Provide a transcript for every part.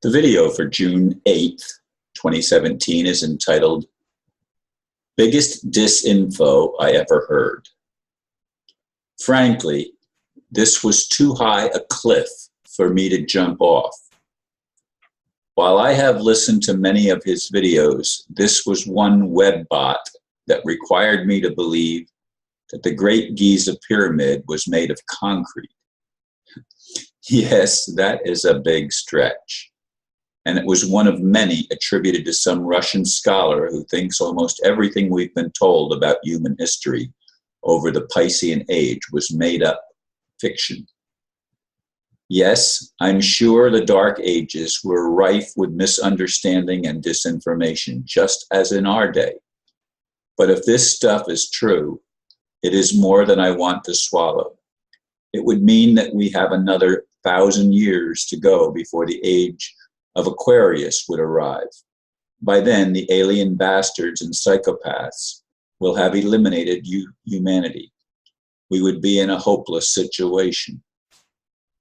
The video for June 8th, 2017 is entitled, Biggest Disinfo I Ever Heard. Frankly, this was too high a cliff for me to jump off. While I have listened to many of his videos, this was one web bot that required me to believe that the Great Giza Pyramid was made of concrete. Yes, that is a big stretch. And it was one of many attributed to some Russian scholar who thinks almost everything we've been told about human history over the Piscean Age was made up fiction. Yes, I'm sure the Dark Ages were rife with misunderstanding and disinformation, just as in our day. But if this stuff is true, it is more than I want to swallow. It would mean that we have another 1,000 years to go before the Age of Aquarius would arrive. By then, the alien bastards and psychopaths will have eliminated humanity. We would be in a hopeless situation.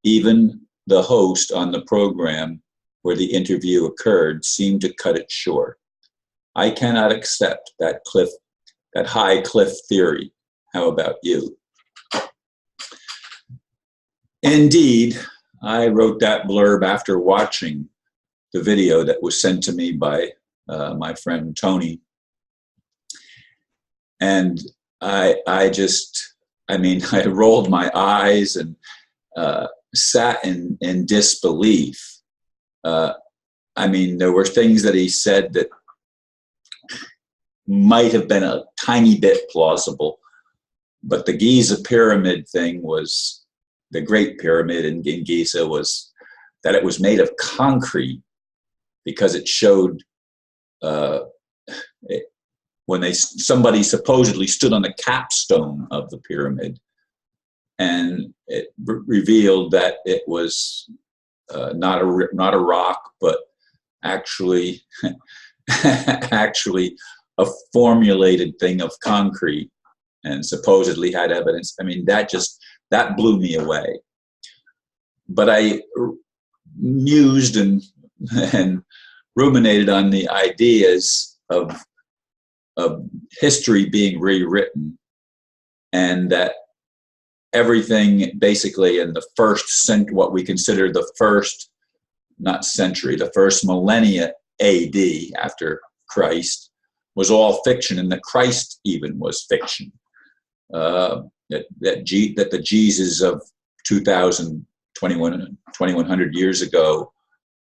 Even the host on the program where the interview occurred seemed to cut it short. I cannot accept that high cliff theory. How about you? Indeed, I wrote that blurb after watching the video that was sent to me by my friend Tony. And I rolled my eyes and sat in disbelief. There were things that he said that might have been a tiny bit plausible, but the Giza pyramid thing was, the Great Pyramid in Giza was that it was made of concrete, because it showed when somebody supposedly stood on the capstone of the pyramid, and it revealed that it was not a rock, but actually actually a formulated thing of concrete, and supposedly had evidence. That blew me away. But I mused and ruminated on the ideas of history being rewritten, and that everything basically in the first what we consider the first, not century, the first millennia AD after Christ was all fiction, and that Christ even was fiction. That the Jesus of 2100 years ago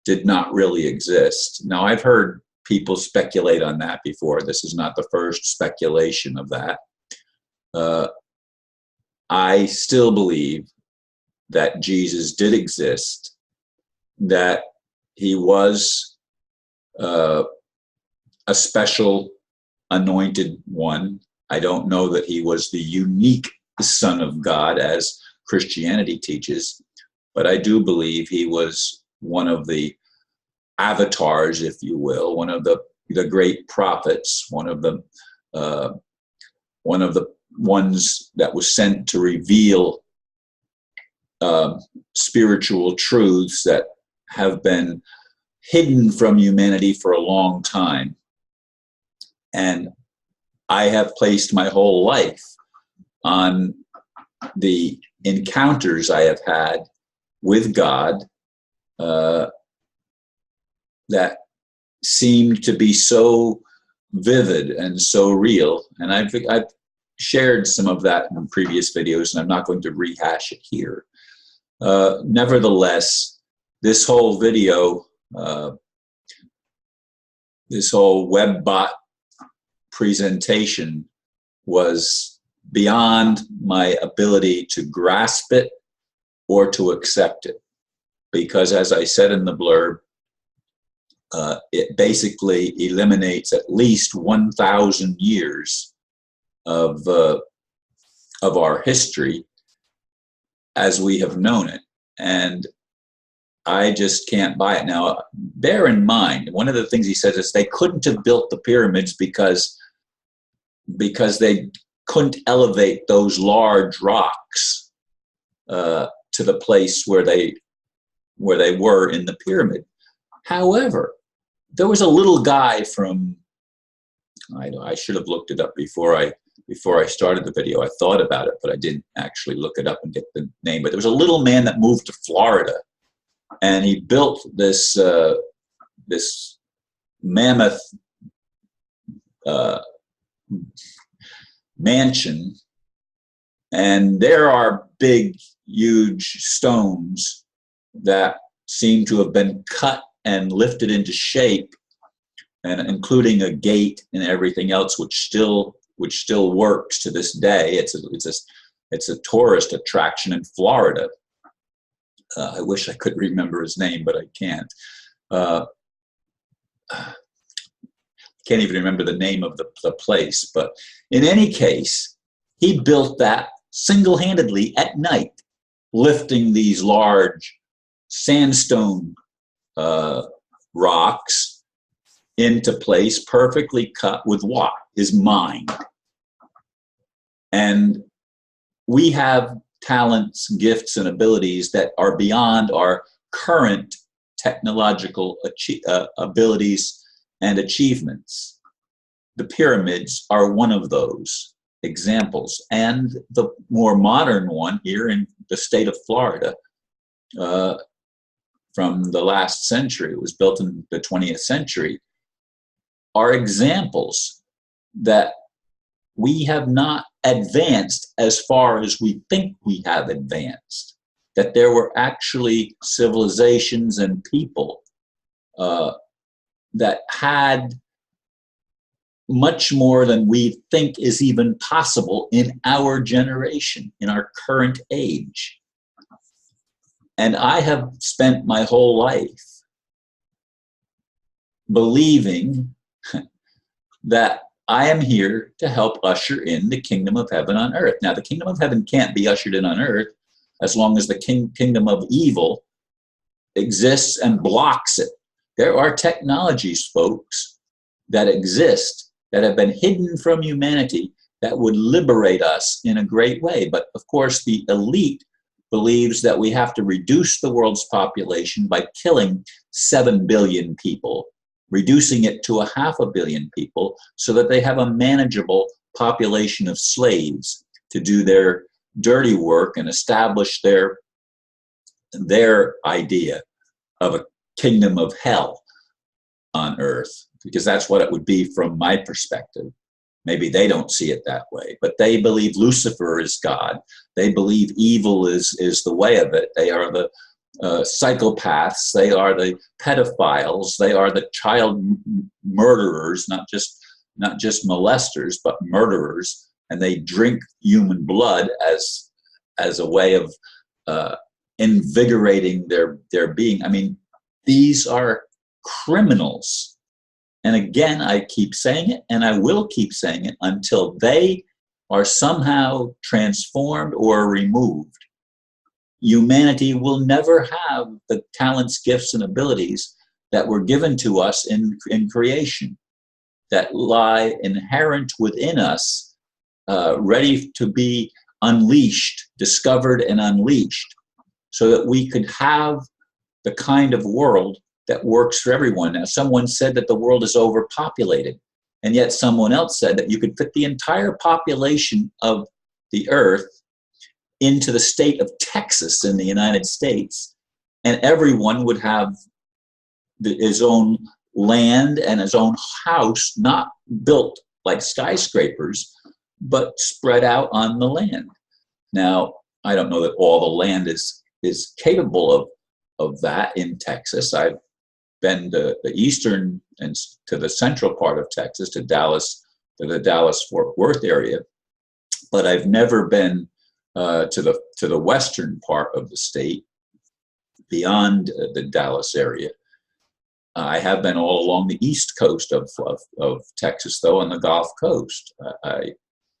did not really exist. Now, I've heard people speculate on that before. This is not the first speculation of that. I still believe that Jesus did exist, that he was a special anointed one. I don't know that he was the unique Son of God as Christianity teaches, but I do believe he was one of the avatars, if you will, one of the great prophets, one of the ones that was sent to reveal spiritual truths that have been hidden from humanity for a long time. And I have placed my whole life on the encounters I have had with God that seemed to be so vivid and so real. And I've shared some of that in previous videos, and I'm not going to rehash it here. Nevertheless, this whole video, this whole web bot presentation was beyond my ability to grasp it or to accept it. Because as I said in the blurb, it basically eliminates at least 1,000 years of our history as we have known it. And I just can't buy it. Now, bear in mind, one of the things he says is they couldn't have built the pyramids because they couldn't elevate those large rocks to the place where they were in the pyramid. However, there was a little guy from, I should have looked it up before I started the video. I thought about it, but I didn't actually look it up and get the name. But there was a little man that moved to Florida, and he built this this mammoth mansion, and there are big, huge stones that seem to have been cut and lifted into shape, and including a gate and everything else, which still works to this day. It's a tourist attraction in Florida. I wish I could remember his name, but I can't. Can't even remember the name of the place. But in any case, he built that single-handedly at night, lifting these large sandstone rocks into place, perfectly cut with what? His mind. And we have talents, gifts, and abilities that are beyond our current technological abilities and achievements. The pyramids are one of those examples. And the more modern one here in the state of Florida, from the last century, it was built in the 20th century, are examples that we have not advanced as far as we think we have advanced, that there were actually civilizations and people that had much more than we think is even possible in our generation, in our current age. And I have spent my whole life believing that I am here to help usher in the kingdom of heaven on earth. Now, the kingdom of heaven can't be ushered in on earth as long as the kingdom of evil exists and blocks it. There are technologies, folks, that exist that have been hidden from humanity that would liberate us in a great way. But of course, the elite believes that we have to reduce the world's population by killing 7 billion people, reducing it to 500 million people so that they have a manageable population of slaves to do their dirty work and establish their idea of a kingdom of hell on earth, because that's what it would be from my perspective. Maybe they don't see it that way, but they believe Lucifer is God. They believe evil is the way of it. They are the psychopaths. They are the pedophiles. They are the child murderers, not just molesters, but murderers. And they drink human blood as a way of invigorating their being. I mean, these are criminals. And again, I keep saying it, and I will keep saying it until they are somehow transformed or removed. Humanity will never have the talents, gifts, and abilities that were given to us in creation, that lie inherent within us, ready to be unleashed, discovered and unleashed, so that we could have the kind of world that works for everyone. Now, someone said that the world is overpopulated, and yet someone else said that you could fit the entire population of the earth into the state of Texas in the United States, and everyone would have his own land and his own house, not built like skyscrapers, but spread out on the land. Now, I don't know that all the land is capable of that in Texas. I've been to the eastern and to the central part of Texas, to Dallas, to the Dallas-Fort Worth area, but I've never been to the western part of the state, beyond the Dallas area. I have been all along the east coast of Texas, though, on the Gulf Coast. I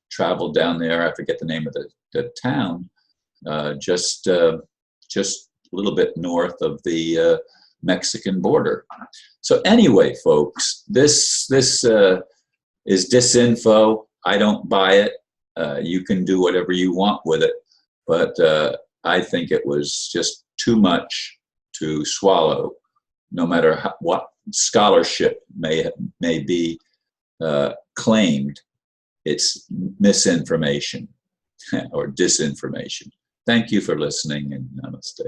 traveled down there. I forget the name of the town, just a little bit north of the Mexican border. So anyway, folks, this is disinfo. I don't buy it. You can do whatever you want with it, but I think it was just too much to swallow no matter what scholarship may be claimed, it's misinformation or disinformation. Thank you for listening, and namaste.